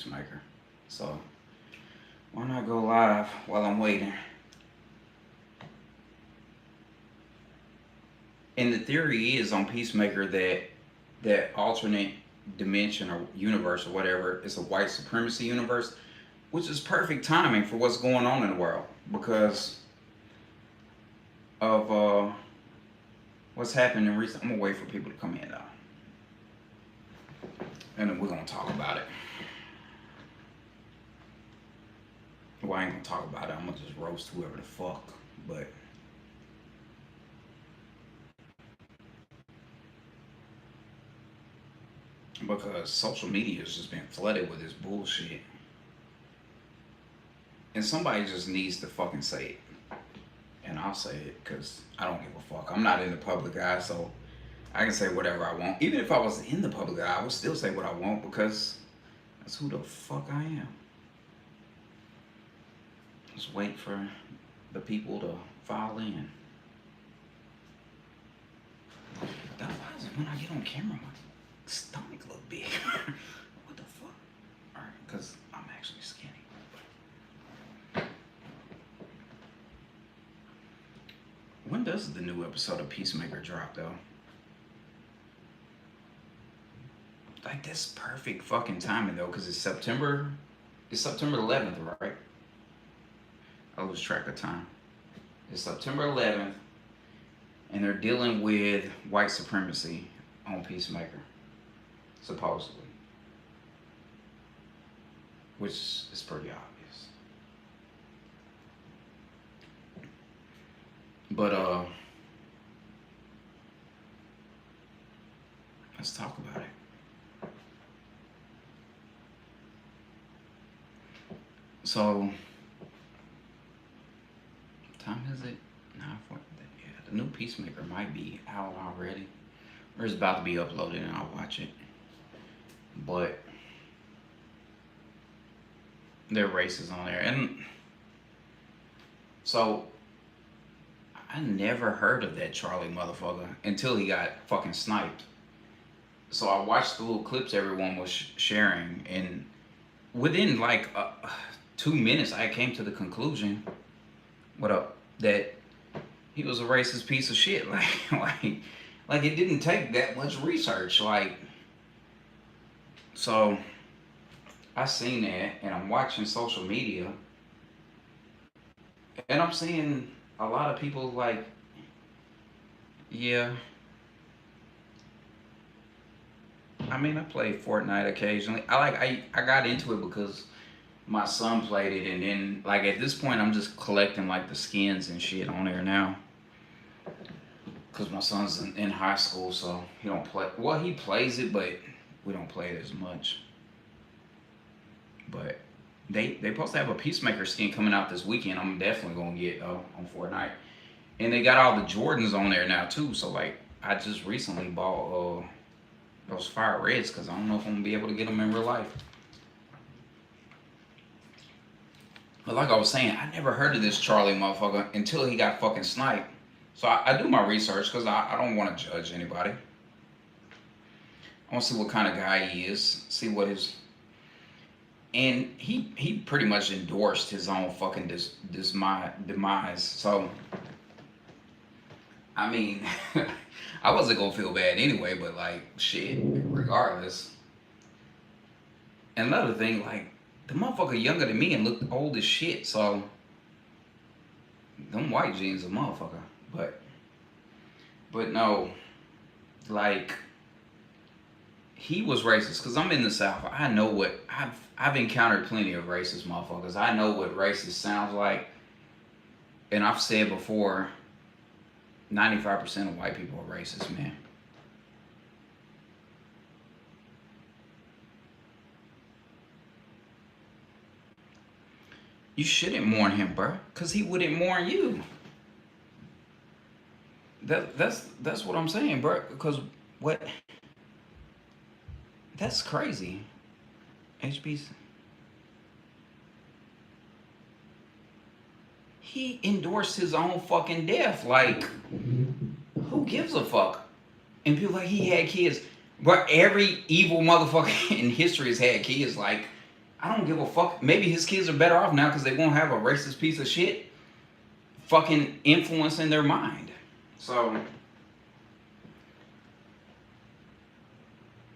Peacemaker. So why not go live while I'm waiting? And the theory is on Peacemaker that that alternate dimension or universe or whatever is a white supremacy universe, which is perfect timing for what's going on in the world because of what's happening recently. I'm gonna wait for people to come in though, and then we're gonna talk about it. Well, I ain't gonna talk about it. I'm gonna just roast whoever the fuck. But because social media has just been flooded with this bullshit, and somebody just needs to fucking say it. And I'll say it because I don't give a fuck. I'm not in the public eye, so I can say whatever I want. Even if I was in the public eye, I would still say what I want because that's who the fuck I am. Just wait for the people to file in. Why is it when I get on camera, my stomach look big? What the fuck? Alright, because I'm actually skinny. When does the new episode of Peacemaker drop, though? Like, that's perfect fucking timing, though, because it's September 11th, right? I lose track of time. It's September 11th, and they're dealing with white supremacy on Peacemaker, supposedly, which is pretty obvious. But let's talk about it. So, time is it? Yeah, the new Peacemaker might be out already, or it's about to be uploaded, and I'll watch it. But there are races on there, and so I never heard of that Charlie motherfucker until he got fucking sniped. So I watched the little clips everyone was sharing, and within like 2 minutes, I came to the conclusion, what up, that he was a racist piece of shit. Like it didn't take that much research. So I seen that, and I'm watching social media, and I'm seeing a lot of people like, yeah. I mean, I play Fortnite occasionally. I got into it because my son played it, and then like at this point, I'm just collecting like the skins and shit on there now. Cause my son's in high school, so he don't play. Well, he plays it, but we don't play it as much. But they supposed to have a Peacemaker skin coming out this weekend. I'm definitely gonna get on Fortnite, and they got all the Jordans on there now too. So like, I just recently bought those fire reds because I don't know if I'm gonna be able to get them in real life. But like I was saying, I never heard of this Charlie motherfucker until he got fucking sniped. So I do my research because I don't want to judge anybody. I want to see what kind of guy he is, see what his... And he pretty much endorsed his own fucking demise. So, I mean, I wasn't going to feel bad anyway, but like, shit, regardless. And another thing, like, the motherfucker younger than me and looked old as shit, so them white jeans a motherfucker. But no, like, he was racist because I'm in the South. I know what I've encountered plenty of racist motherfuckers. I know what racist sounds like, and I've said before, 95% of white people are racist, man. You shouldn't mourn him, bro, because he wouldn't mourn you. That's what I'm saying, bro. Because what? That's crazy. HB's. He endorsed his own fucking death. Like, who gives a fuck? And people like he had kids. But every evil motherfucker in history has had kids. Like, I don't give a fuck. Maybe his kids are better off now because they won't have a racist piece of shit fucking influencing their mind. So,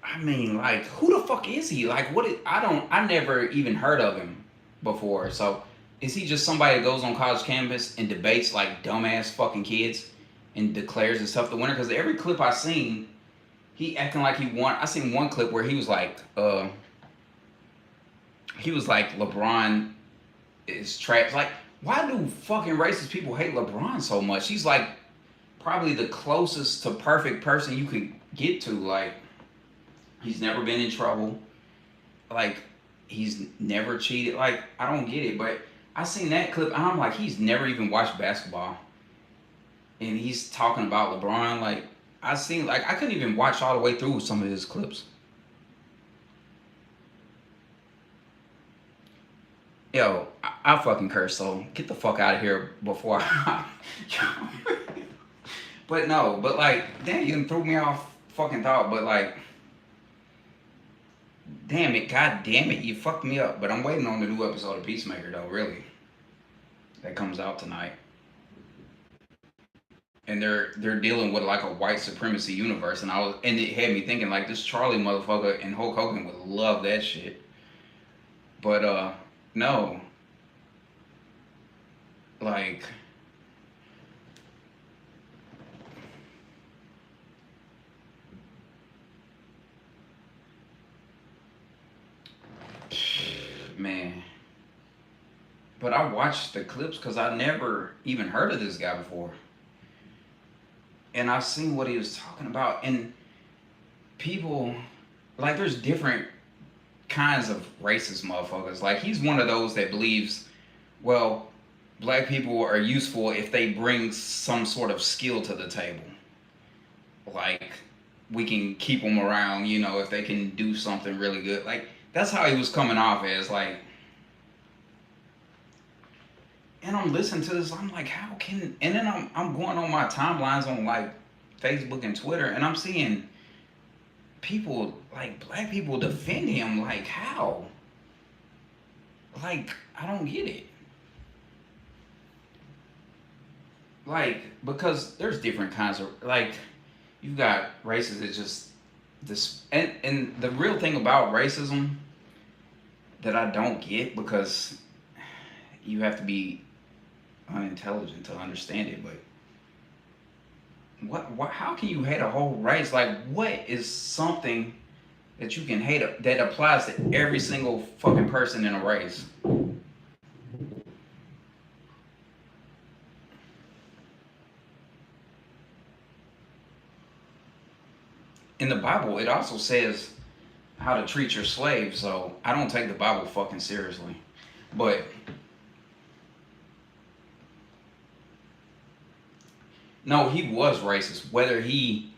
I mean, like, who the fuck is he? Like, I never even heard of him before. So, is he just somebody that goes on college campus and debates like dumbass fucking kids and declares himself the winner? Because every clip I seen, he acting like he won. I seen one clip where he was like LeBron is trash. Like, why do fucking racist people hate LeBron so much? He's like probably the closest to perfect person you could get to. Like, he's never been in trouble. Like, he's never cheated. Like, I don't get it. But I seen that clip and I'm like, he's never even watched basketball. And he's talking about LeBron. Like, I couldn't even watch all the way through some of his clips. Yo, I fucking curse, so get the fuck out of here before I. But no, but like, damn, you threw me off fucking thought. But like, damn it, god damn it, you fucked me up. But I'm waiting on the new episode of Peacemaker though, really. That comes out tonight. And they're dealing with like a white supremacy universe, and it had me thinking like this Charlie motherfucker and Hulk Hogan would love that shit. But no, like, man. But I watched the clips because I never even heard of this guy before, and I've seen what he was talking about, and people like there's different kinds of racist motherfuckers. Like, he's one of those that believes, well, black people are useful if they bring some sort of skill to the table. Like, we can keep them around, if they can do something really good. Like, that's how he was coming off as, like. And I'm listening to this, I'm like, how can. And then I'm going on my timelines on, like, Facebook and Twitter, and I'm seeing people, like, black people defend him. Like, how? Like, I don't get it. Like, because there's different kinds of, like, you've got races that just this, and the real thing about racism that I don't get, because you have to be unintelligent to understand it, but how can you hate a whole race? Like, what is something that you can hate that applies to every single fucking person in a race? In the Bible, it also says how to treat your slaves, so I don't take the Bible fucking seriously. But no, he was racist. Whether he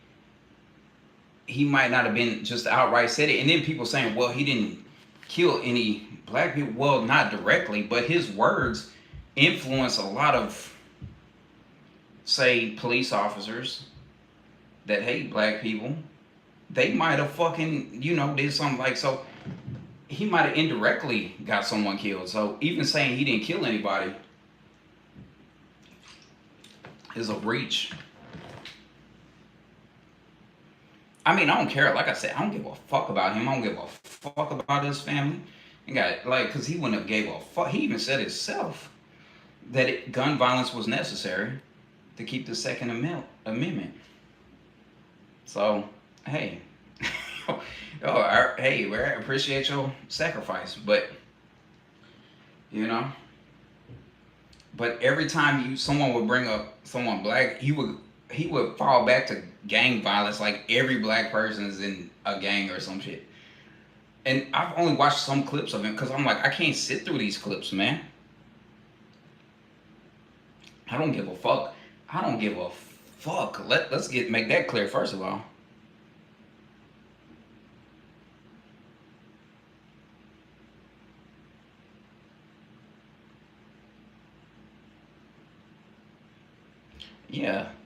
might not have been just outright said it, and then people saying, well, he didn't kill any black people. Well, not directly, but his words influence a lot of, say, police officers that hate black people. They might have fucking, did something like, so he might have indirectly got someone killed. So even saying he didn't kill anybody is a breach. I mean, I don't care. Like I said, I don't give a fuck about him. I don't give a fuck about his family. And got, like, because he wouldn't have gave a fuck. He even said himself that gun violence was necessary to keep the Second Amendment. So, hey. Hey, I appreciate your sacrifice. But, but every time someone would bring up someone black, he would fall back to gang violence, like every black person is in a gang or some shit. And I've only watched some clips of him because I'm like, I can't sit through these clips, man. I don't give a fuck. I don't give a fuck. Let's make that clear first of all.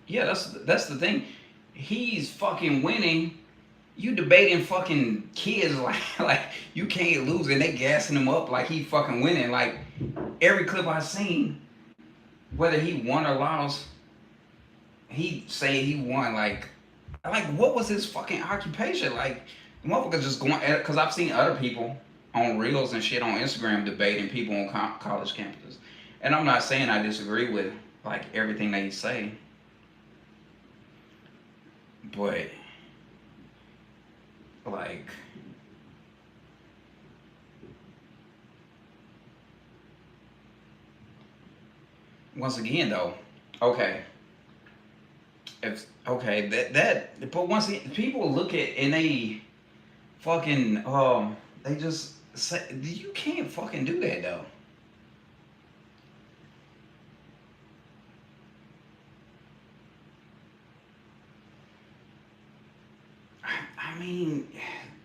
Yeah, that's the thing. He's fucking winning. You debating fucking kids like you can't lose, and they gassing him up like he fucking winning. Like every clip I seen, whether he won or lost, he say he won. Like what was his fucking occupation? Like motherfuckers just going at it, because I've seen other people on reels and shit on Instagram debating people on college campuses, and I'm not saying I disagree with like everything they say, but like once again though, okay, if okay but once again, people look at and they fucking they just say you can't fucking do that though. I mean,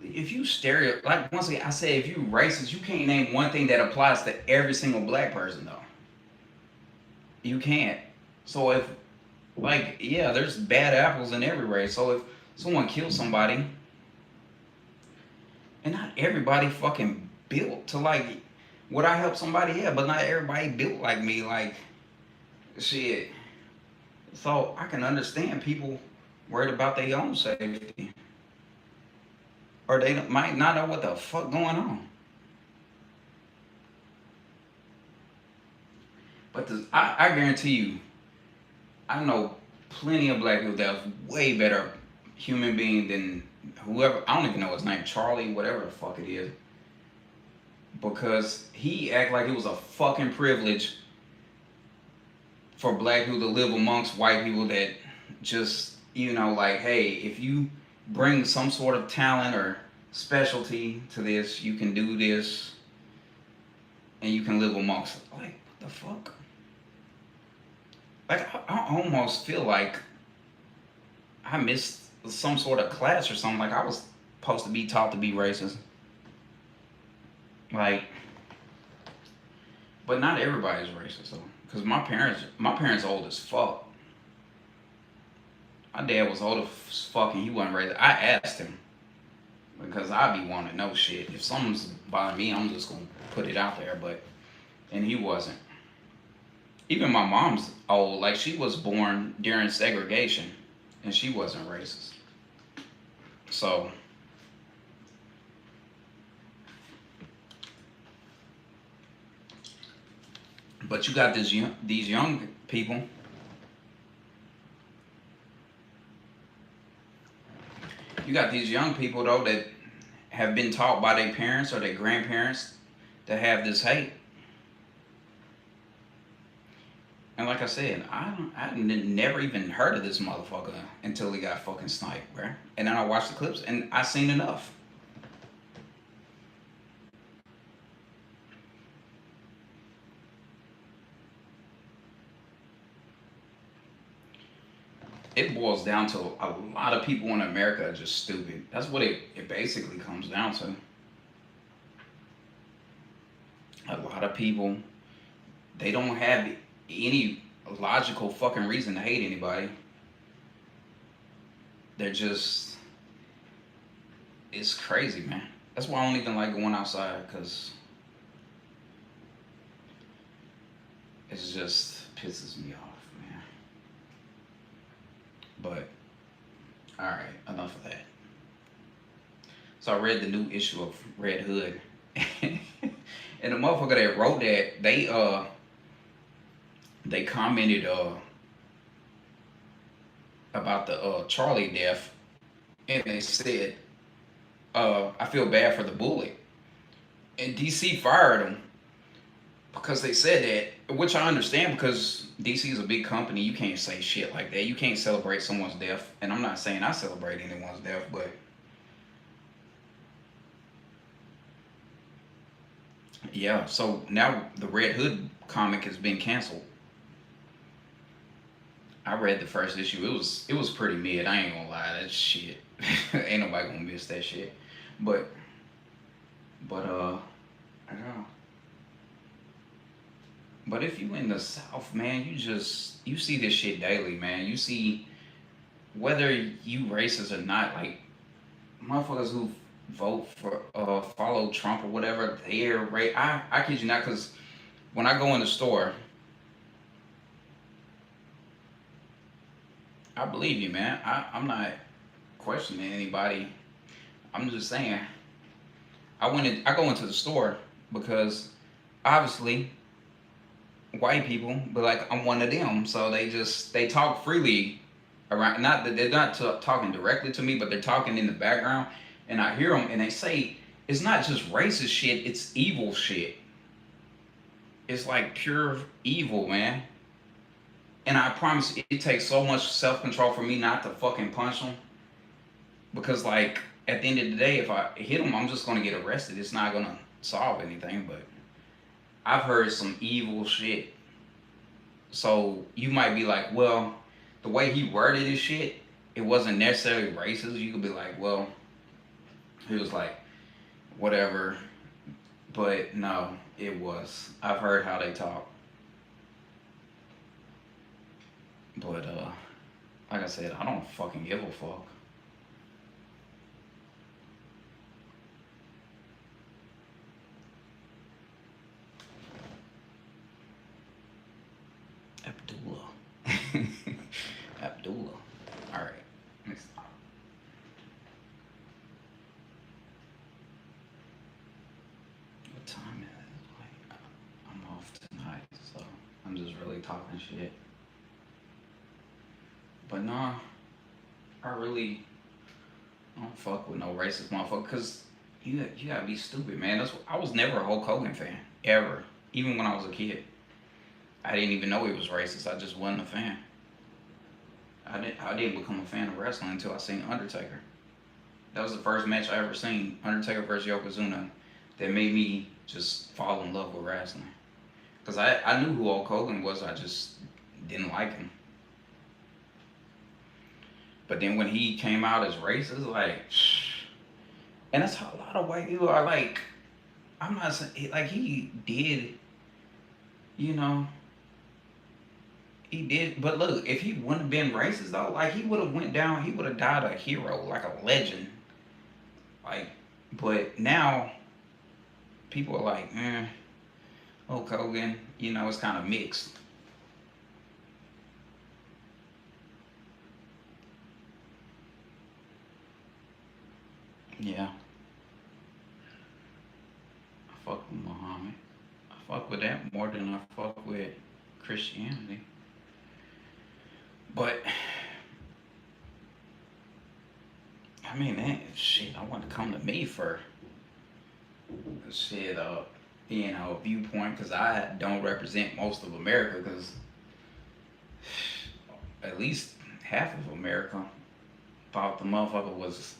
if you stereo like once again I say if you racist, you can't name one thing that applies to every single black person though. You can't. So if like yeah, there's bad apples in every race. So if someone kills somebody, and not everybody fucking built to like would I help somebody? Yeah, but not everybody built like me. Like shit. So I can understand people worried about their own safety, or they might not know what the fuck going on. But I guarantee you, I know plenty of black people that's way better human being than whoever. I don't even know his name, Charlie, whatever the fuck it is, because he act like it was a fucking privilege for black people to live amongst white people that just like hey, if you bring some sort of talent or specialty to this, you can do this and you can live amongst it. Like what the fuck? Like I almost feel like I missed some sort of class or something. Like I was supposed to be taught to be racist. Like, but not everybody's racist though. Cause my parents old as fuck. My dad was old as fuck and he wasn't racist. I asked him because I be wanting to know shit. If something's bothering me, I'm just gonna put it out there. But and he wasn't. Even my mom's old. Like she was born during segregation, and she wasn't racist. So, but you got these young people. You got these young people though that have been taught by their parents or their grandparents to have this hate. And like I said, I never even heard of this motherfucker until he got fucking sniped, bro. And then I watched the clips and I seen enough. It boils down to a lot of people in America are just stupid. That's what it basically comes down to. A lot of people, they don't have any logical fucking reason to hate anybody. They're just, it's crazy, man. That's why I don't even like going outside, because it just pisses me off, man. But, alright, enough of that. So I read the new issue of Red Hood. And the motherfucker that wrote that, they commented about the Charlie death, and they said, I feel bad for the bully. And DC fired him because they said that, which I understand because DC is a big company. You can't say shit like that. You can't celebrate someone's death. And I'm not saying I celebrate anyone's death, but yeah. So now the Red Hood comic has been canceled. I read the first issue. It was pretty mid. I ain't gonna lie. That shit. Ain't nobody gonna miss that shit. But I don't know. But if you in the South, man, you see this shit daily, man. You see whether you racist or not. Like motherfuckers who vote for follow Trump or whatever, they're right. I kid you not, because when I go in the store, I believe you, man. I'm not questioning anybody. I'm just saying I go into the store because obviously white people, but like I'm one of them, so they talk freely around. Not that they're not talking directly to me, but they're talking in the background, and I hear them, and they say it's not just racist shit; it's evil shit. It's like pure evil, man. And I promise it takes so much self control for me not to fucking punch them, because like at the end of the day, if I hit them, I'm just gonna get arrested. It's not gonna solve anything. But I've heard some evil shit. So you might be like, well, the way he worded his shit, it wasn't necessarily racist. You could be like, well, he was like, whatever. But no, it was. I've heard how they talk. But like I said, I don't fucking give a fuck. Abdullah. Abdullah. All right. Let me stop. What time is it? Like, I'm off tonight, so I'm just really talking shit. But nah, I really don't fuck with no racist motherfucker. Cause you gotta be stupid, man. I was never a Hulk Hogan fan ever. Even when I was a kid, I didn't even know he was racist. I just wasn't a fan. I didn't become a fan of wrestling until I seen Undertaker. That was the first match I ever seen, Undertaker versus Yokozuna, that made me just fall in love with wrestling. Cause I knew who Hulk Hogan was, I just didn't like him. But then when he came out as racist, like, and that's how a lot of white people are. Like, I'm not saying like he did, you know, he did. But look, if he wouldn't have been racist though, like he would have went down. He would have died a hero, like a legend. Like, but now people are like, Hulk Hogan. You know, it's kind of mixed. Yeah, I fuck with Muhammad. I fuck with that more than I fuck with Christianity. But I mean, man, shit, I want to come to me for shit, viewpoint, because I don't represent most of America, because at least half of America thought the motherfucker was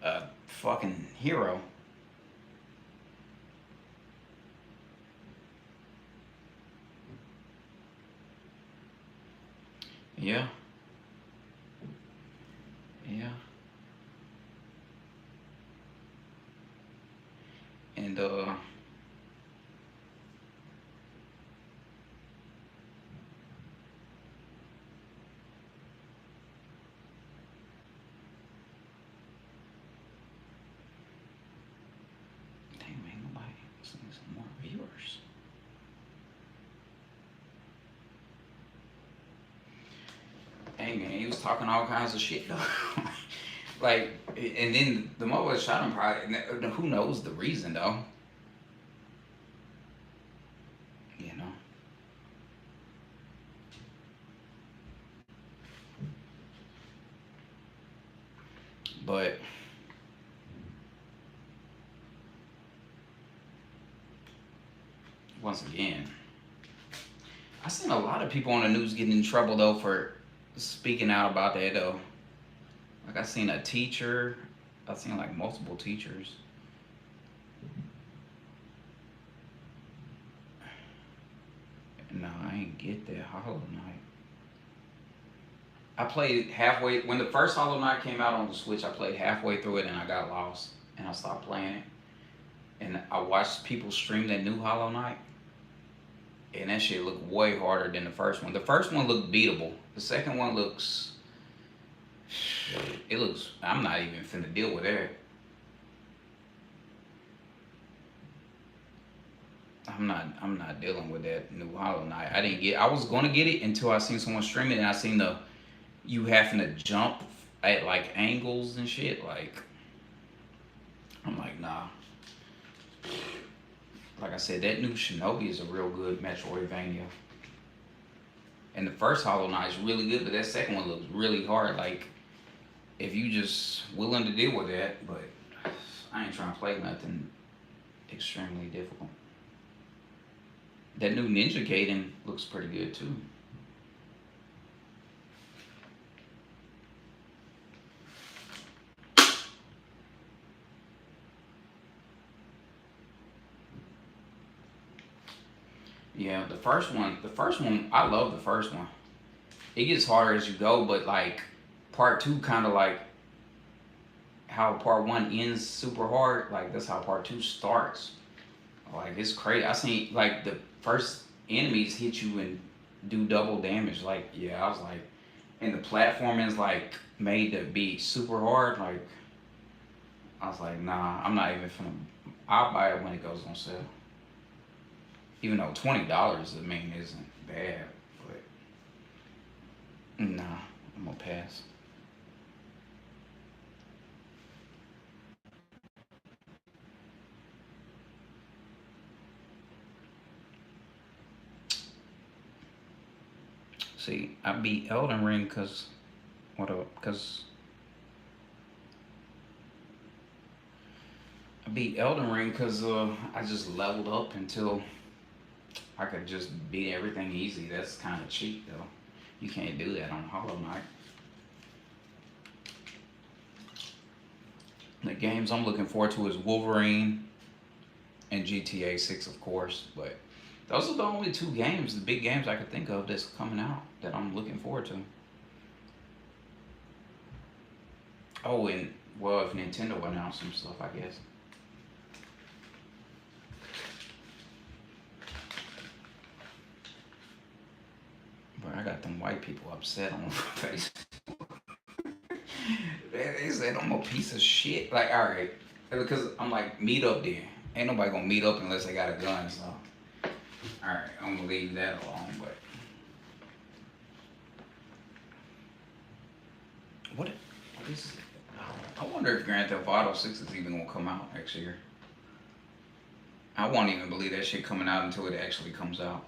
a fucking hero. Yeah, yeah, and dang man, nobody send me some more viewers. Hey man, he was talking all kinds of shit though. Like, and then the mother shot him probably. Who knows the reason though? You know. But once again, I seen a lot of people on the news getting in trouble though for speaking out about that though. Like I seen a teacher. I seen like multiple teachers. No, I ain't get that Hollow Knight. I played halfway when the first Hollow Knight came out on the Switch. I played halfway through it and I got lost and I stopped playing it. And I watched people stream that new Hollow Knight, and that shit looked way harder than the first one. The first one looked beatable. The second one looks, it looks. I'm not even finna deal with that. I'm not dealing with that new Hollow Knight. I didn't get. I was gonna get it until I seen someone stream it, and I seen the you having to jump at like angles and shit. Like I'm like, nah. Like I said, that new Shinobi is a real good Metroidvania. And the first Hollow Knight is really good, but that second one looks really hard. Like if you just willing to deal with that, but I ain't trying to play nothing extremely difficult. That new Ninja Gaiden looks pretty good too. Yeah, the first one, I love the first one. It gets harder as you go, but like part two kind of like how part one ends super hard, like that's how part two starts. Like it's crazy. I seen like the first enemies hit you and do double damage. Like yeah, I was like, and the platform is like made to be super hard. Like I was like, nah, I'm not even finna. I'll buy it when it goes on sale. Even though $20, I mean, isn't bad, but nah, I'm gonna pass. See, I beat Elden Ring cause what? Cause I beat Elden Ring cause I just leveled up until I could just beat everything easy. That's kind of cheap though. You can't do that on Hollow Knight. The games I'm looking forward to is Wolverine and GTA 6, of course. But those are the only two games, the big games I could think of that's coming out that I'm looking forward to. Oh, and well, if Nintendo announced some stuff, I guess. But I got them white people upset on my face. They said I'm a piece of shit. Like, all right, because I'm like, meet up then. Ain't nobody gonna meet up unless they got a gun. So, all right, I'm gonna leave that alone. But what is? I wonder if Grand Theft Auto 6 is even gonna come out next year. I won't even believe that shit coming out until it actually comes out.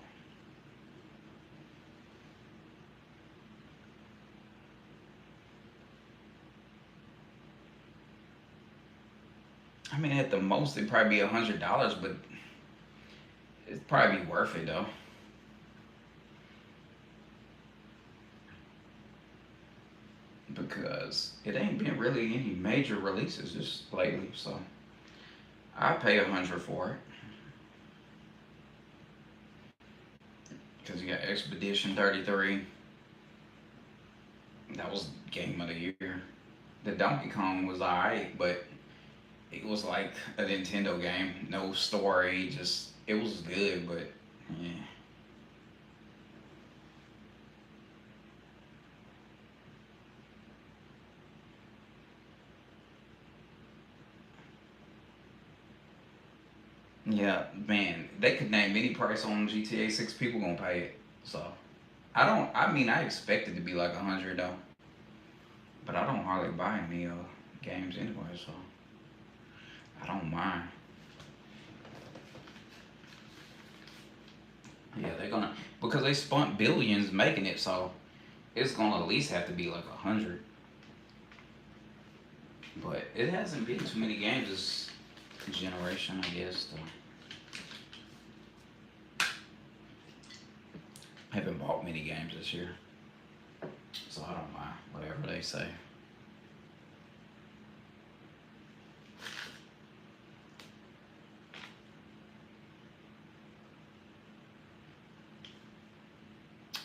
I mean, at the most, it'd probably be $100, but it'd probably be worth it though, because it ain't been really any major releases just lately. So I pay 100 for it because you got Expedition 33. That was game of the year. The Donkey Kong was alright, but it was like a Nintendo game, no story, just it was good, but yeah. Yeah, man, they could name any price on GTA 6, people gonna pay it. So I don't. I mean, I expect it to be like 100 though, but I don't hardly buy any games anyway, so I don't mind. Yeah, they're gonna because they spent billions making it, so it's gonna at least have to be like 100. But it hasn't been too many games this generation, I guess. Though. I haven't bought many games this year, so I don't mind whatever they say.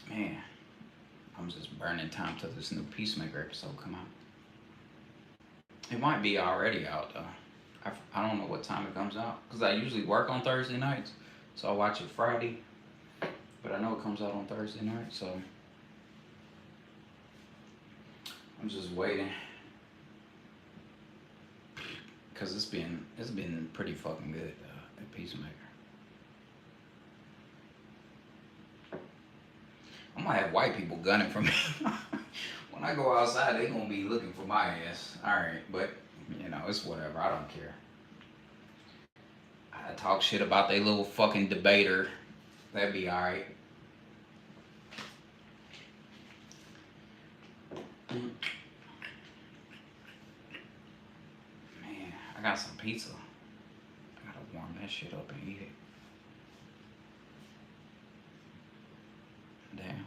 Man, I'm just burning time till this new Peacemaker episode come out. It might be already out though. I don't know what time it comes out because I usually work on Thursday nights, so I watch it Friday. But I know it comes out on Thursday night, so I'm just waiting because it's been pretty fucking good at Peacemaker. I'm gonna have white people gunning for me. When I go outside, they gonna be looking for my ass. All right, but it's whatever. I don't care. I talk shit about they little fucking debater. That'd be all right. Man, I got some pizza. I gotta warm that shit up and eat it. Damn.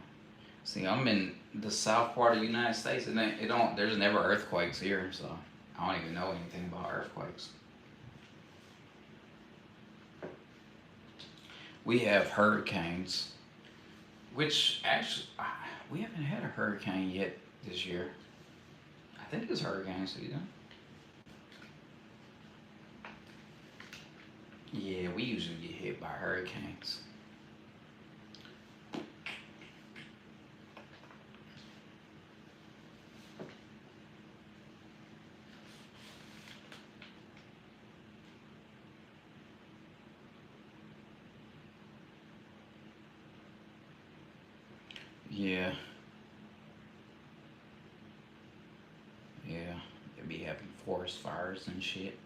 See, I'm in the south part of the United States, and it don't. There's never earthquakes here, so I don't even know anything about earthquakes. We have hurricanes, which actually we haven't had a hurricane yet this year. I think it's hurricane season. Yeah, we usually get hit by hurricanes. Yeah, yeah. They be having forest fires and shit.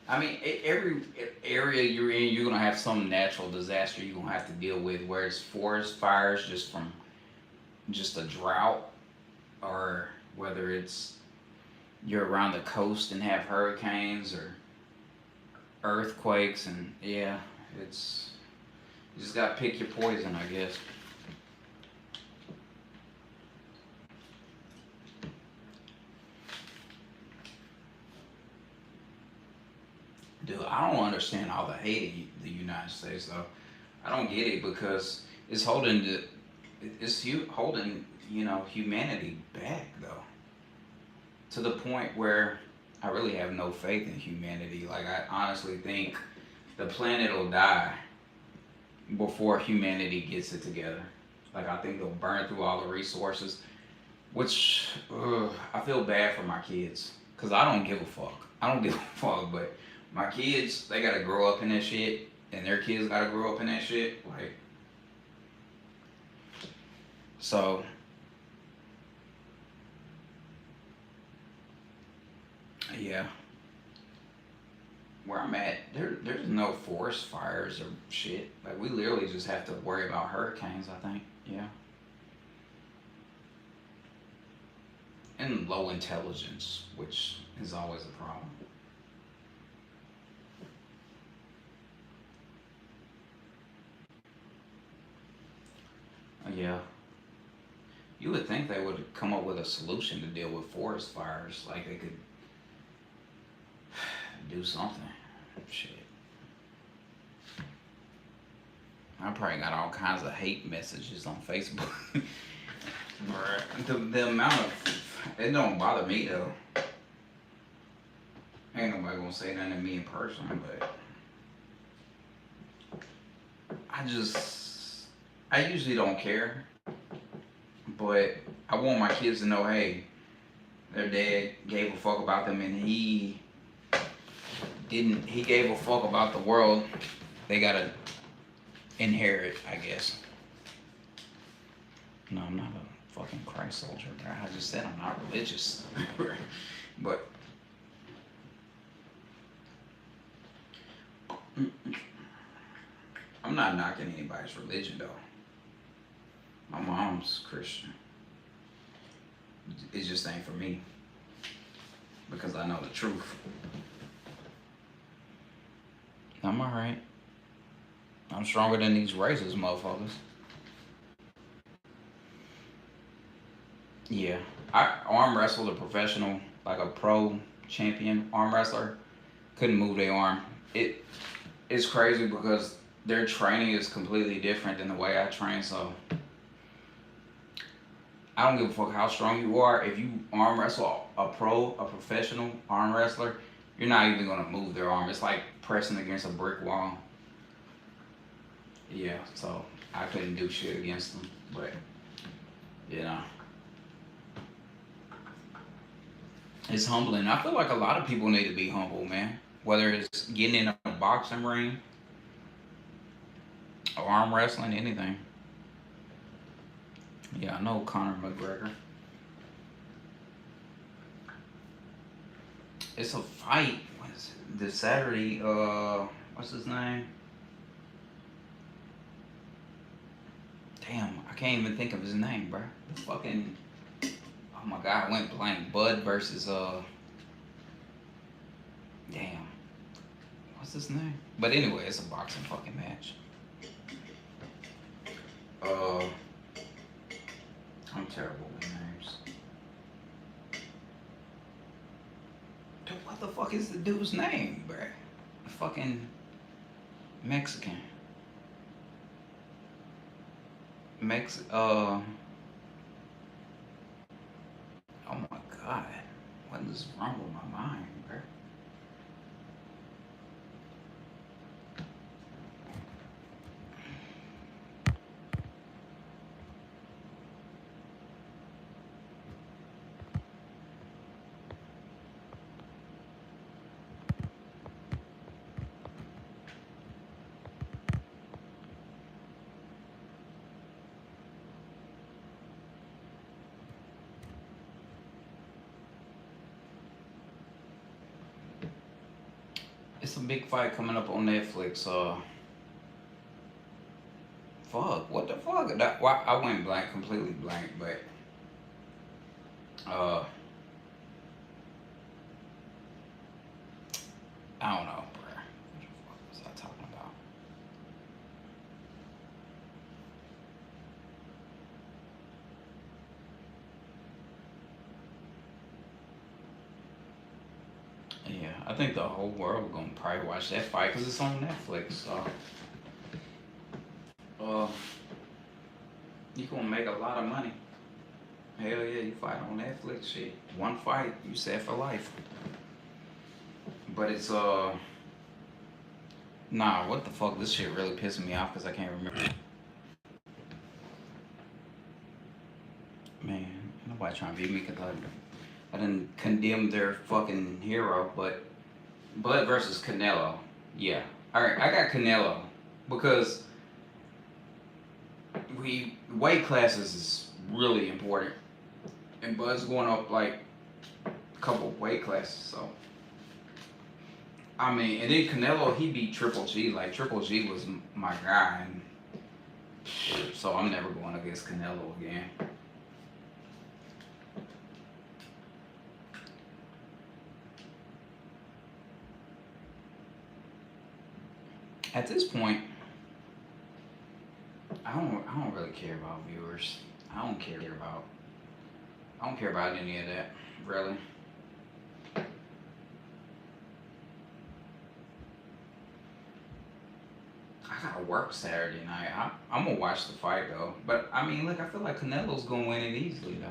I mean, every area you're in, you're gonna have some natural disaster you're gonna have to deal with. Where it's forest fires just from just a drought, or whether it's you're around the coast and have hurricanes or earthquakes, and yeah, it's you just gotta pick your poison, I guess. Dude, I don't understand all the hate in the United States though. I don't get it because it's holding holding humanity back though, to the point where I really have no faith in humanity. Like I honestly think the planet will die before humanity gets it together. Like I think they'll burn through all the resources, which I feel bad for my kids because I don't give a fuck. I don't give a fuck, but my kids they gotta grow up in that shit, and their kids gotta grow up in that shit. Like so, yeah. Where I'm at, there's no forest fires or shit. Like we literally just have to worry about hurricanes. I think, yeah, and low intelligence, which is always a problem. Yeah, you would think they would come up with a solution to deal with forest fires. Like they could do something. Shit, I probably got all kinds of hate messages on Facebook. The amount of it don't bother me though. Ain't nobody gonna say nothing to me in person, but I usually don't care, but I want my kids to know, hey, their dad gave a fuck about them, and he gave a fuck about the world. They gotta inherit, I guess. No, I'm not a fucking Christ soldier, bro. I just said I'm not religious. But I'm not knocking anybody's religion though. My mom's Christian. It just ain't for me because I know the truth. I'm alright. I'm stronger than these racist motherfuckers. Yeah. I arm wrestled a professional, like a pro champion arm wrestler. Couldn't move their arm. It's crazy because their training is completely different than the way I train, so I don't give a fuck how strong you are. If you arm wrestle a professional arm wrestler, you're not even gonna move their arm. It's like pressing against a brick wall. Yeah, so I couldn't do shit against them, but you know, it's humbling. I feel like a lot of people need to be humble, man. Whether it's getting in a boxing ring or arm wrestling, anything. Yeah, I know Conor McGregor. It's a fight. What is it? This Saturday. What's his name? Damn, I can't even think of his name, bro. The fucking. Oh my god, I went blank. Bud versus Damn, what's his name? But anyway, it's a boxing fucking match. Uh, I'm terrible with names. Dude, what the fuck is the dude's name, bro? Fucking Mexican. Oh my god. What is wrong with my mind, bro? It's a big fight coming up on Netflix. Fuck, what the fuck? Why, I went blank, completely blank, but uh, I don't know, bro. What the fuck was I talking about? Yeah, I think the whole world gonna probably watch that fight because it's on Netflix. So, uh, you gonna make a lot of money. Hell yeah, you fight on Netflix, shit. One fight, you set for life. But it's nah, what the fuck? This shit really pissing me off because I can't remember. Man, nobody trying to beat me because I didn't condemn their fucking hero, but Bud versus Canelo. Yeah. Alright, I got Canelo because weight classes is really important. And Bud's going up like a couple weight classes, so I mean, and then Canelo, he beat Triple G. Like Triple G was my guy, and so I'm never going against Canelo again. At this point, I don't really care about viewers. I don't care about any of that, really. I gotta work Saturday night. I'm gonna watch the fight though. But I mean, look, I feel like Canelo's gonna win it easily though.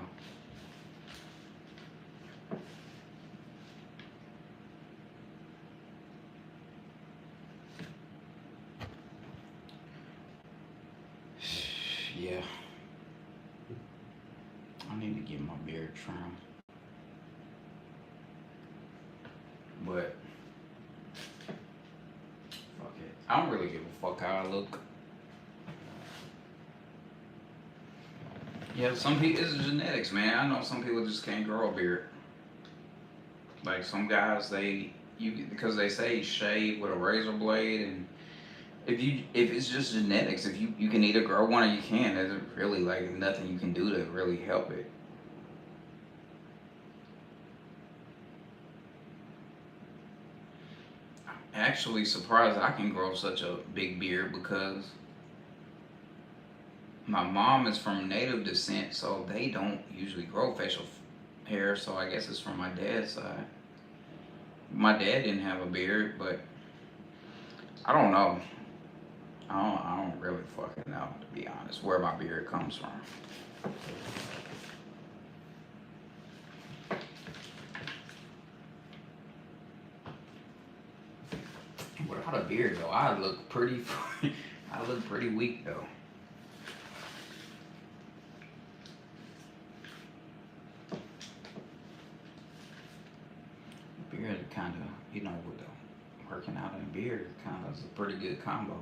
Yeah, I need to get my beard trimmed. But fuck it. I don't really give a fuck how I look. Yeah, some people, it's genetics, man. I know some people just can't grow a beard. Like some guys, because they say shave with a razor blade, and if it's just genetics, if you can either grow one or you can't. There's really like nothing you can do to really help it. I'm actually surprised I can grow such a big beard because my mom is from native descent, so they don't usually grow facial hair. So I guess it's from my dad's side. My dad didn't have a beard, but I don't know. I don't really fucking know, to be honest, where my beard comes from. Without a beard though, I look pretty. I look pretty weak though. Beard kind of, with the working out and beard, kind of is a pretty good combo.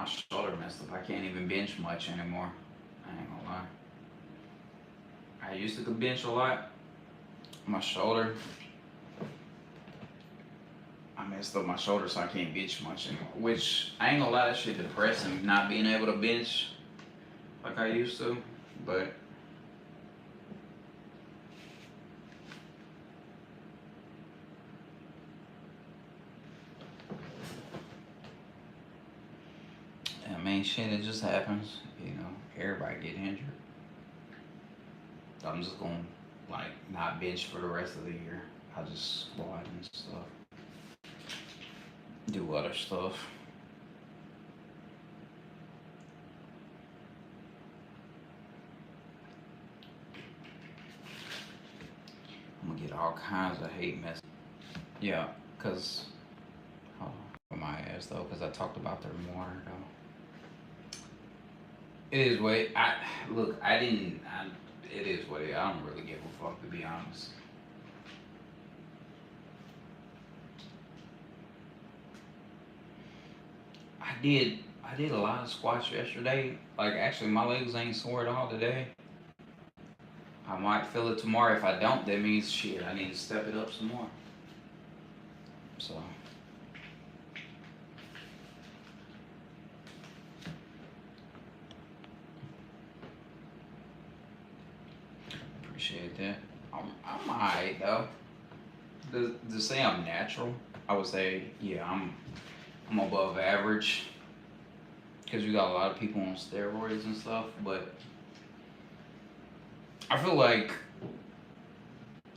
My shoulder messed up. I can't even bench much anymore. I ain't gonna lie. I used to could bench a lot. My shoulder, I messed up my shoulder, so I can't bench much anymore. Which I ain't gonna lie, that shit depressing. Not being able to bench like I used to. But I mean, shit, it just happens. You know, everybody get injured. I'm just gonna like not bench for the rest of the year. I just squat and stuff, do other stuff. I'm gonna get all kinds of hate messages. Yeah, cause hold on, my ass though, cause I talked about there more though. It is what I look. I didn't. It is what it is. I don't really give a fuck to be honest. I did. I did a lot of squats yesterday. Like actually, my legs ain't sore at all today. I might feel it tomorrow. If I don't, that means shit. I need to step it up some more. So appreciate that. I'm alright though. To say I'm natural, I would say yeah. I'm above average because you got a lot of people on steroids and stuff. But I feel like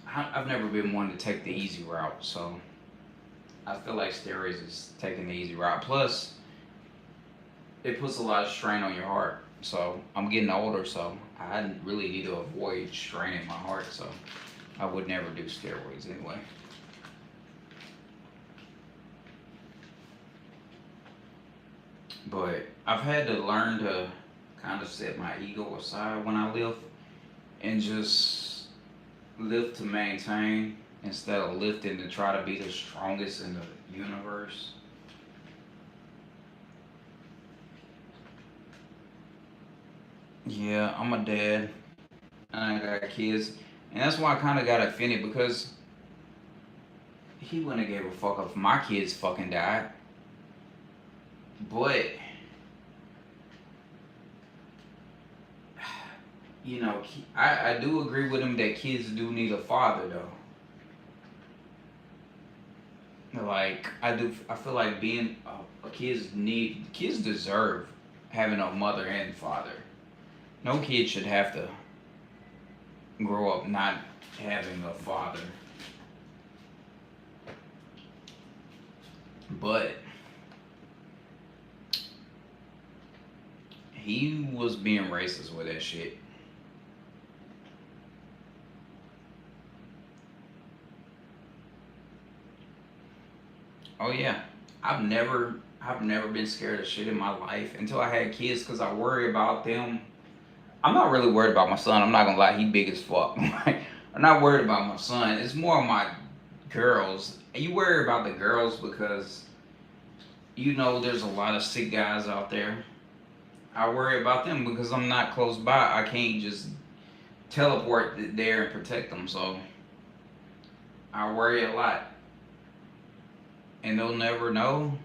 I've never been one to take the easy route. So I feel like steroids is taking the easy route. Plus, it puts a lot of strain on your heart. So I'm getting older, so I really need to avoid straining my heart. So I would never do steroids anyway. But I've had to learn to kind of set my ego aside when I lift and just lift to maintain instead of lifting to try to be the strongest in the universe. Yeah, I'm a dad and I got kids, and that's why I kind of got offended because he wouldn't have gave a fuck if my kids fucking died. But you know, I do agree with him that kids do need a father though. Like I feel like being kids deserve having a mother and father. No kid should have to grow up not having a father. But he was being racist with that shit. Oh yeah, I've never been scared of shit in my life until I had kids because I worry about them. I'm not really worried about my son. I'm not gonna lie, he big as fuck. I'm not worried about my son. It's more my girls. You worry about the girls because you know there's a lot of sick guys out there. I worry about them because I'm not close by. I can't just teleport there and protect them. So I worry a lot, and they'll never know.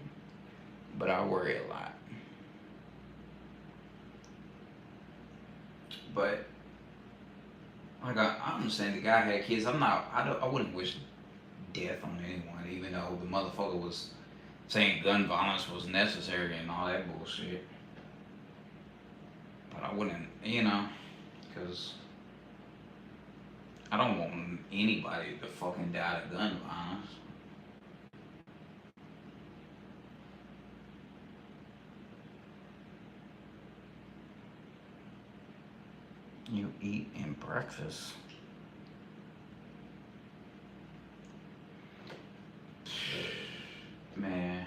But I worry a lot. But like I understand the guy had kids. I'm not. I wouldn't wish death on anyone, even though the motherfucker was saying gun violence was necessary and all that bullshit. But I wouldn't, because I don't want anybody to fucking die to gun violence. You eat in breakfast. Man,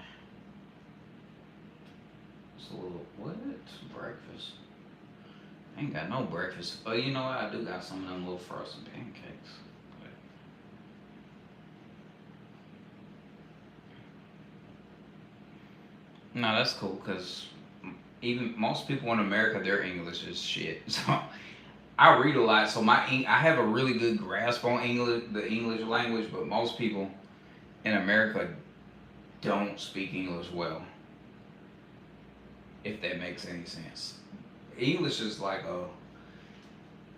it's a little, what? Breakfast? I ain't got no breakfast. Oh, you know what? I do got some of them little frozen pancakes. But no, that's cool because even most people in America, their English is shit. So I read a lot, so I have a really good grasp on English, the English language. But most people in America don't speak English well, if that makes any sense. English is like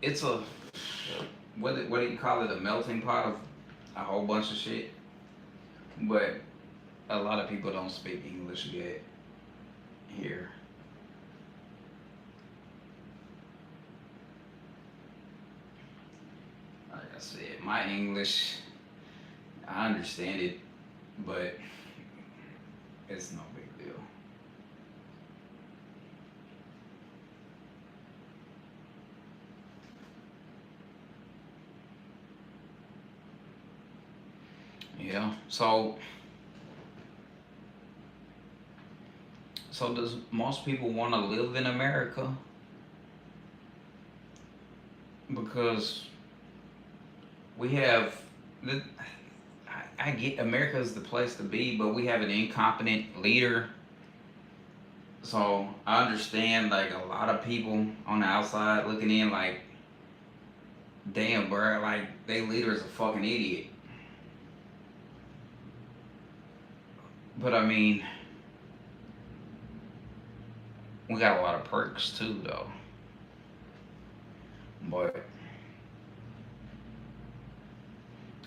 it's a what do you call it? A melting pot of a whole bunch of shit. But a lot of people don't speak English yet here. Like I said, my English, I understand it, but it's no big deal. Yeah. So does most people want to live in America? Because we have the I get America is the place to be, but we have an incompetent leader. So I understand like a lot of people on the outside looking in like, damn, bro, like they leader is a fucking idiot. But I mean, we got a lot of perks too, though. But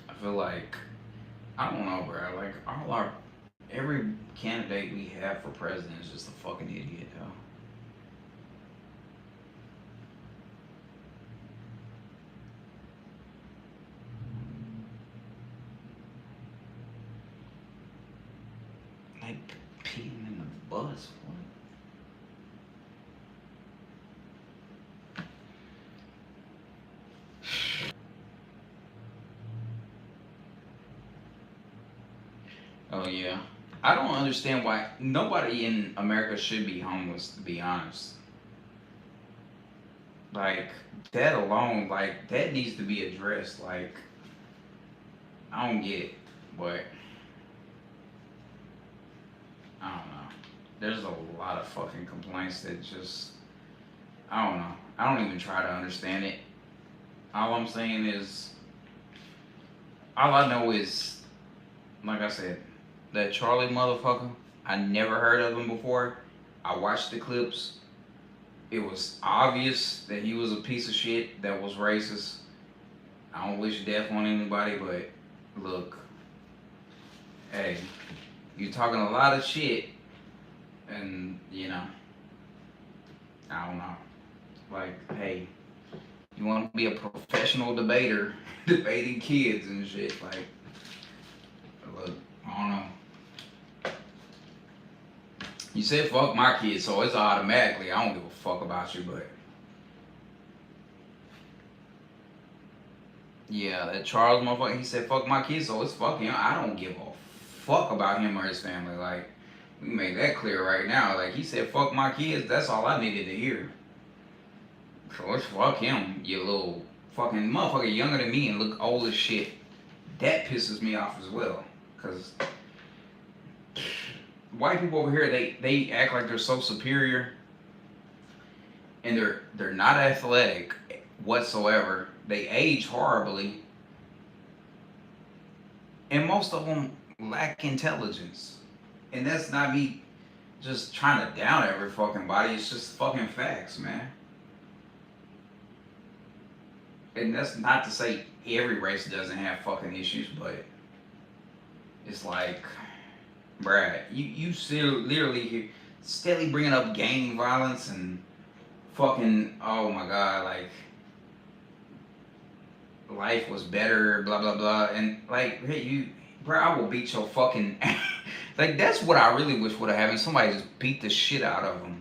I feel like I don't know, bro. Like all our every candidate we have for president is just a fucking idiot, though. Like peeing in the bus. What? Oh yeah. I don't understand why nobody in America should be homeless. To be honest, like that alone, like that needs to be addressed. Like I don't get it, but I don't know. There's a lot of fucking complaints that just I don't know. I don't even try to understand it. All I'm saying is, all I know is, like I said, that Charlie motherfucker. I never heard of him before. I watched the clips. It was obvious that he was a piece of shit that was racist. I don't wish death on anybody, but look, hey, you talking a lot of shit, and I don't know. Like, hey, you want to be a professional debater, debating kids and shit. Like, look, I don't know. You said fuck my kids, so it's automatically I don't give a fuck about you, but yeah, that Charles motherfucker, he said fuck my kids, so it's fuck him. I don't give a fuck about him or his family. Like, we make that clear right now. Like, he said fuck my kids, that's all I needed to hear. So it's fuck him, you little fucking motherfucker younger than me and look old as shit. That pisses me off as well. Cause white people over here, they act like they're so superior, and they're not athletic whatsoever. They age horribly, and most of them lack intelligence. And that's not me just trying to down every fucking body. It's just fucking facts, man. And that's not to say every race doesn't have fucking issues, but it's like, bruh, you still literally steadily bringing up gang violence and fucking, oh my god, like life was better, blah blah blah, and like, hey, bro, I will beat your fucking, like that's what I really wish would have happened. Somebody just beat the shit out of him.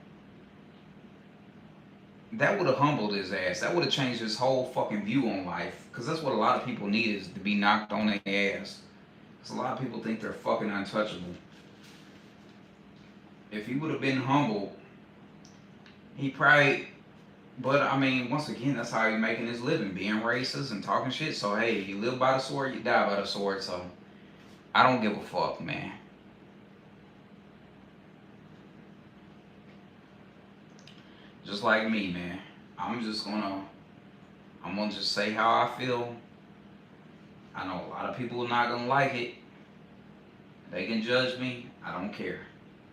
That would have humbled his ass. That would have changed his whole fucking view on life. Cause that's what a lot of people need is to be knocked on their ass. Cause a lot of people think they're fucking untouchable. If he would have been humble, he probably. But I mean, once again, that's how he's making his living, being racist and talking shit. So hey, you live by the sword, you die by the sword. So I don't give a fuck, man. just like me, man. I'm just gonna, I'm gonna just say how I feel. I know a lot of people are not gonna like it. They can judge me. I don't care.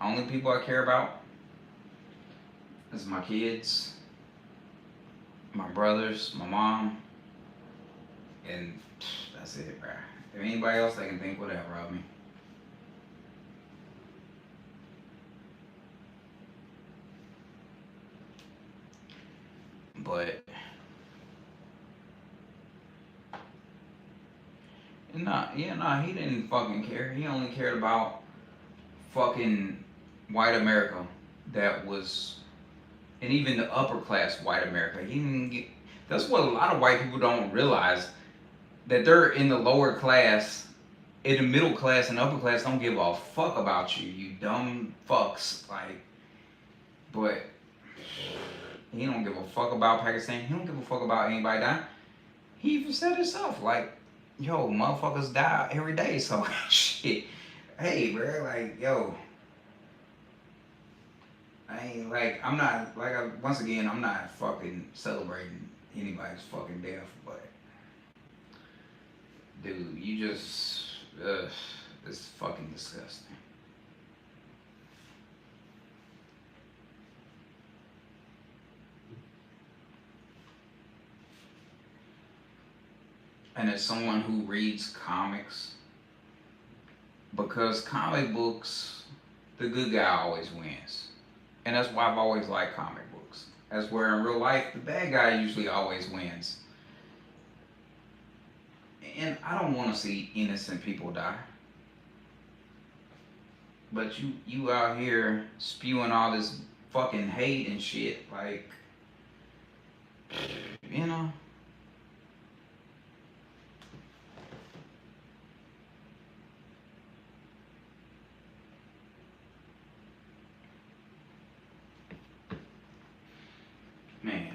Only people I care about is my kids, my brothers, my mom, and that's it, bro. If anybody else, they can think whatever of me. But nah, yeah, nah, he didn't fucking care. He only cared about fucking white America that was, and even the upper class white America. He didn't get. That's what a lot of white people don't realize, that they're in the lower class, in the middle class and upper class don't give a fuck about you, you dumb fucks. Like, but he don't give a fuck about Pakistan. He don't give a fuck about anybody dying. He even said himself, like, yo, motherfuckers die every day, so shit. Hey, bro, like, yo, I ain't like, I'm not like, once again, I'm not fucking celebrating anybody's fucking death, but dude, you just, ugh, it's fucking disgusting. And as someone who reads comics, because comic books, the good guy always wins. And that's why I've always liked comic books. That's where in real life, the bad guy usually always wins. And I don't want to see innocent people die. But you out here spewing all this fucking hate and shit, like, you know, man.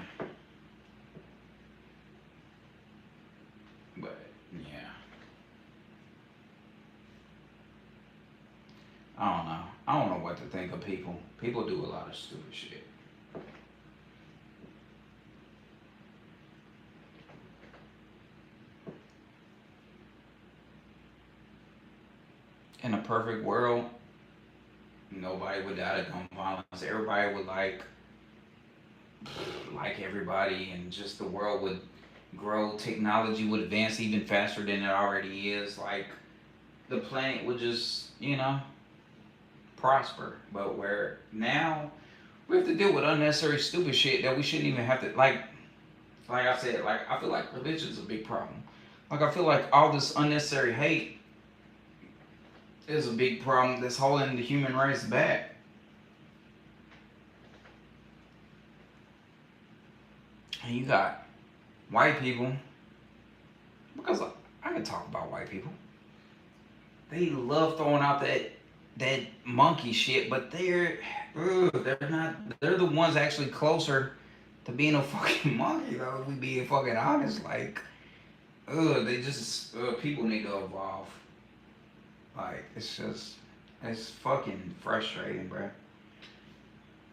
But yeah, I don't know. I don't know what to think of people. People do a lot of stupid shit. In a perfect world, nobody would die to gun violence. Everybody would like everybody, and just the world would grow. Technology would advance even faster than it already is. Like, the planet would just, prosper. But where now we have to deal with unnecessary stupid shit that we shouldn't even have to, like I said, like, I feel like religion is a big problem. Like, I feel like all this unnecessary hate is a big problem that's holding the human race back. And you got white people, because I can talk about white people. They love throwing out that monkey shit, but they're not. They're the ones actually closer to being a fucking monkey, though. If we being fucking honest, like, they just people need to evolve. Like, it's fucking frustrating, bro.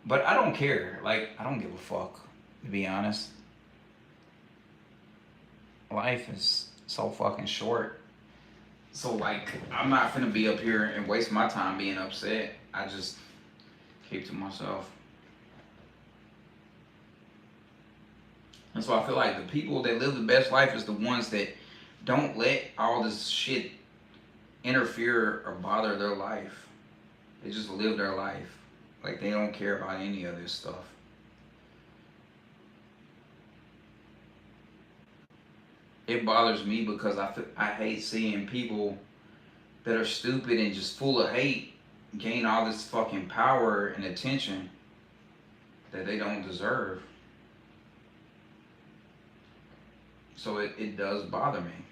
But I don't care. Like, I don't give a fuck. To be honest, life is so fucking short. So, like, I'm not finna be up here and waste my time being upset. I just keep to myself. And so I feel like the people that live the best life is the ones that don't let all this shit interfere or bother their life. They just live their life. Like, they don't care about any of this stuff. It bothers me because I hate seeing people that are stupid and just full of hate gain all this fucking power and attention that they don't deserve. So it does bother me,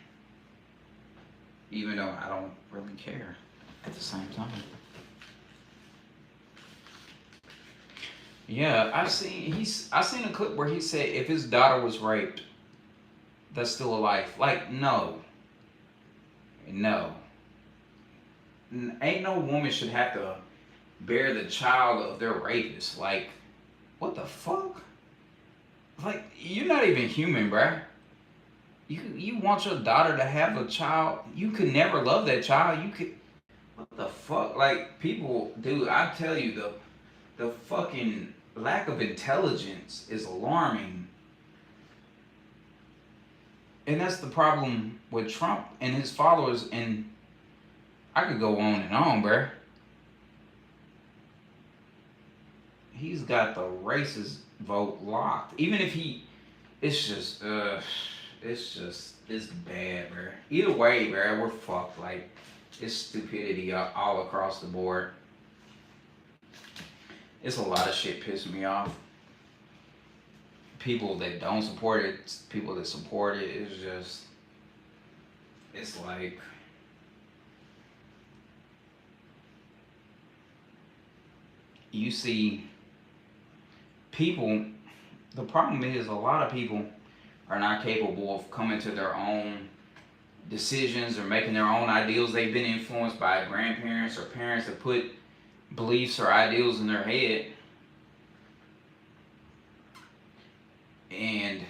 even though I don't really care at the same time. Yeah, I seen a clip where he said if his daughter was raped, that's still a life. Like, no, no, ain't no woman should have to bear the child of their rapist. Like, what the fuck? Like, you're not even human, bruh. You want your daughter to have a child. You could never love that child. You could. What the fuck? Like, people, dude, I tell you, the fucking lack of intelligence is alarming. And that's the problem with Trump and his followers. And I could go on and on, bruh. He's got the racist vote locked. Even if he, it's just, it's bad, bro. Either way, bro, we're fucked. Like, it's stupidity all across the board. It's a lot of shit pissing me off. People that don't support it, people that support it, it's just, it's like, you see people, the problem is a lot of people are not capable of coming to their own decisions or making their own ideals. They've been influenced by grandparents or parents that put beliefs or ideals in their head, and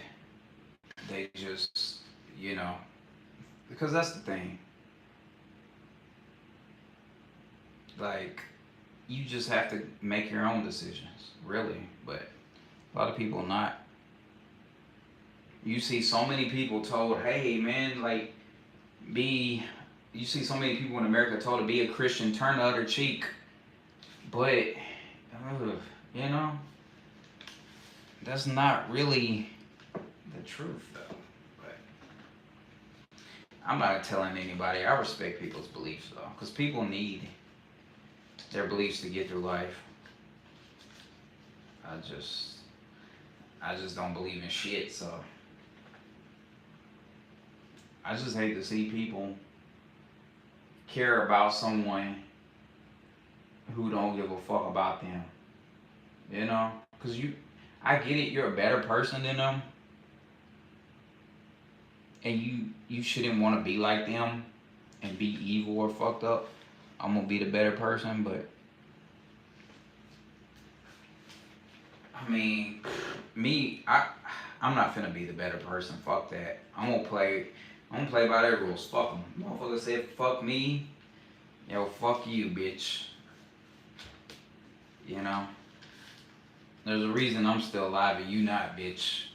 they just, you know, because that's the thing. Like, you just have to make your own decisions, really. But a lot of people not. You see so many people told, hey man, like, be, you see so many people in America told to be a Christian, turn the other cheek. But, you know, that's not really the truth, though. But I'm not telling anybody. I respect people's beliefs, though, because people need their beliefs to get through life. I just don't believe in shit, so I just hate to see people care about someone who don't give a fuck about them. You know? Because I get it, you're a better person than them. And you shouldn't want to be like them and be evil or fucked up. I'm going to be the better person, but I mean, I'm not finna be the better person. Fuck that. I'm gonna play by their rules. Fuck them. Motherfucker said fuck me. Yo, fuck you, bitch. You know? There's a reason I'm still alive and you not, bitch.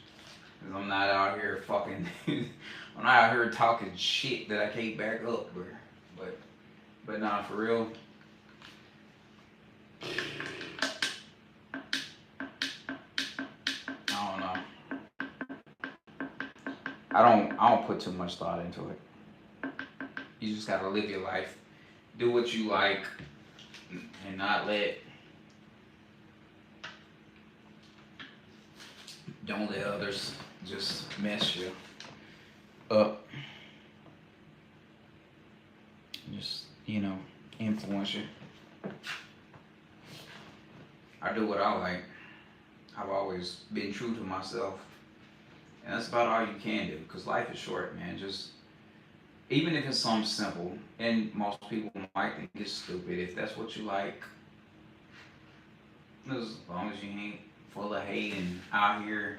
Cause I'm not out here fucking. I'm not out here talking shit that I can't back up, bro. But nah, for real. I don't know. I don't put too much thought into it. You just gotta live your life, do what you like, and not don't let others just mess you up. Just, influence you. I do what I like. I've always been true to myself. And that's about all you can do, because life is short, man. Just, even if it's something simple, and most people might think it's stupid, if that's what you like, as long as you ain't full of hate and out here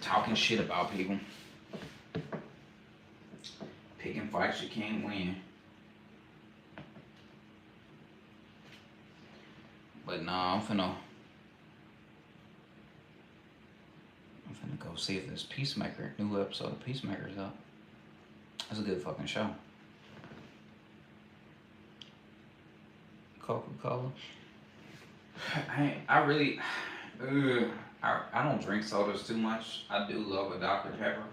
talking shit about people, picking fights you can't win. But nah, I'm finna go see if this Peacemaker, new episode of Peacemaker's up. That's a good fucking show. Coca-Cola. I really, I don't drink sodas too much. I do love a Dr. Pepper.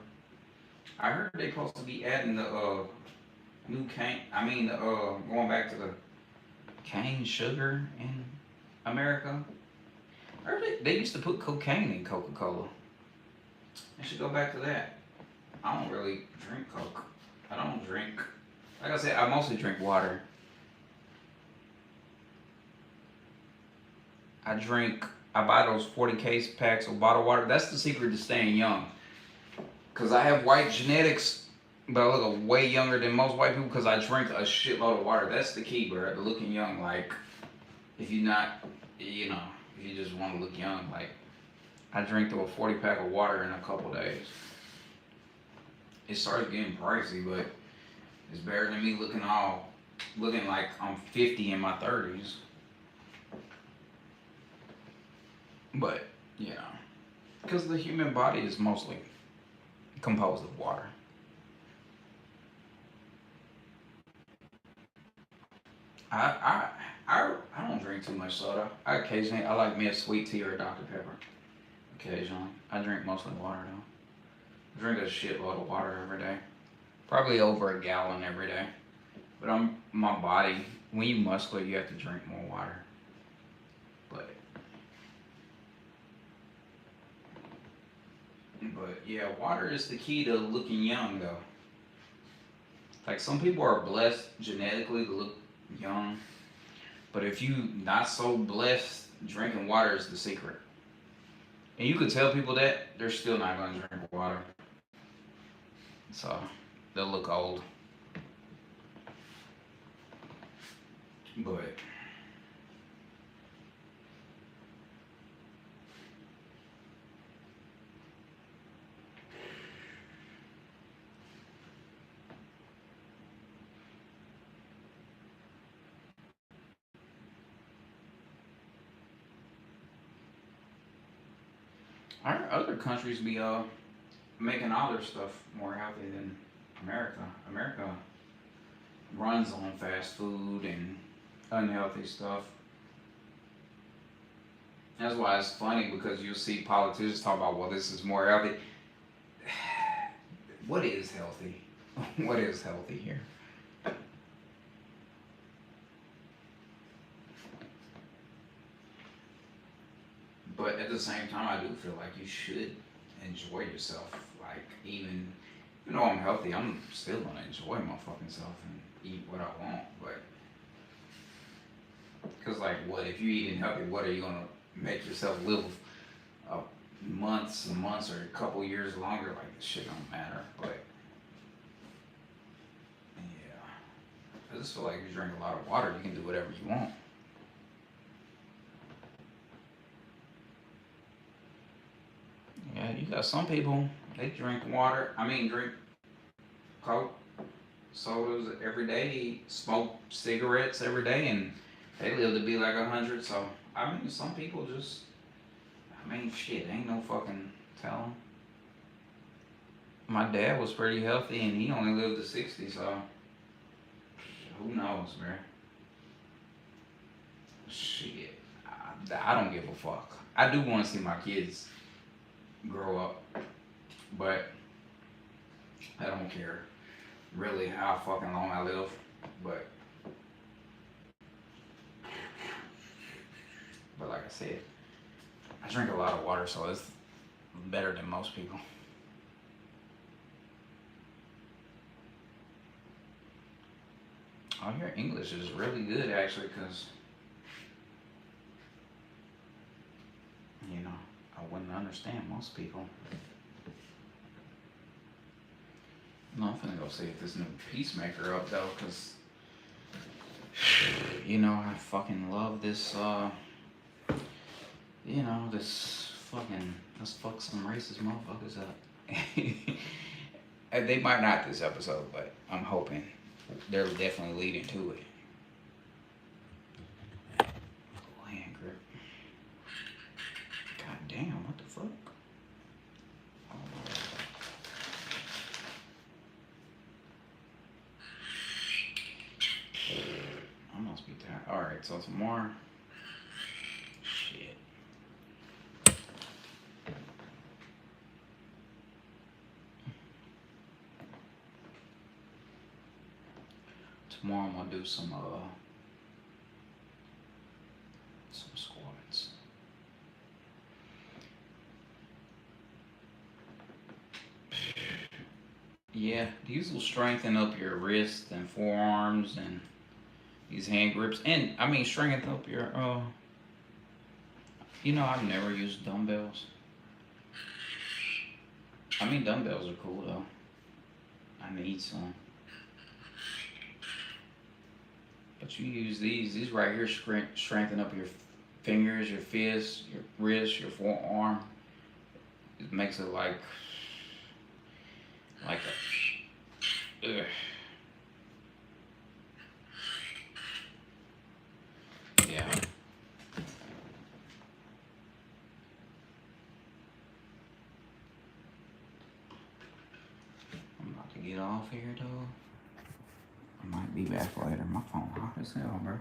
I heard they supposed to be adding the new cane. Going back to the cane sugar in America. I heard they used to put cocaine in Coca-Cola. They should go back to that. I don't really drink Coke. I don't drink. Like I said, I mostly drink water. I buy those 40 case packs of bottled water. That's the secret to staying young. Because I have white genetics, but I look way younger than most white people because I drink a shitload of water. That's the key, bro. To looking young. Like, if you not, if you just want to look young, like, I drank through a 40 pack of water in a couple days. It started getting pricey, but it's better than me looking like I'm 50 in my 30s. But, you know, because the human body is mostly composed of water. I I don't drink too much soda. I like me a sweet tea or a Dr Pepper. Occasionally, I drink mostly water though. I drink a shitload of water every day, probably over a gallon every day. But my body. When you muscular, you have to drink more water. But yeah, water is the key to looking young though. Like some people are blessed genetically to look young, but if you not so blessed, drinking water is the secret. And you could tell people that they're still not going to drink water, so they'll look old. But our other countries be making all their stuff more healthy than America. America runs on fast food and unhealthy stuff. That's why it's funny because you'll see politicians talk about, well, this is more healthy. What is healthy? What is healthy here? But at the same time, I do feel like you should enjoy yourself. Like, even though I'm healthy, I'm still gonna enjoy my fucking self and eat what I want. But, cause like, what if you eating healthy? What are you gonna make yourself live uh, months and months or a couple years longer? Like, this shit don't matter. But yeah, I just feel like if you drink a lot of water, you can do whatever you want. Yeah, you got some people, they drink water. I mean, drink Coke, sodas every day, smoke cigarettes every day, and they live to be like 100. So, I mean, some people just, I mean, shit, ain't no fucking telling. My dad was pretty healthy, and he only lived to 60. So, who knows, man? Shit, I don't give a fuck. I do want to see my kids grow up, but I don't care really how fucking long I live. But like I said, I drink a lot of water, so it's better than most people. Oh, your English is really good actually, cause you know I wouldn't understand most people. No, I'm finna go see if this new Peacemaker up though, cause I fucking love this. This fucking let's fuck some racist motherfuckers up. And they might not this episode, but I'm hoping they're definitely leading to it. Hand grip. God damn, what the fuck? I must be tired. Alright, so tomorrow. Shit. Tomorrow I'm gonna do some squats. Yeah, these will strengthen up your wrists and forearms and these hand grips, and I mean strengthen up your. I've never used dumbbells. I mean dumbbells are cool though. I need some. But you use these. These right here strengthen up your fingers, your fists, your wrist, your forearm. It makes it like a, ugh. Yeah. I'm about to get off here though. I might be back later. My phone hot as hell, bro.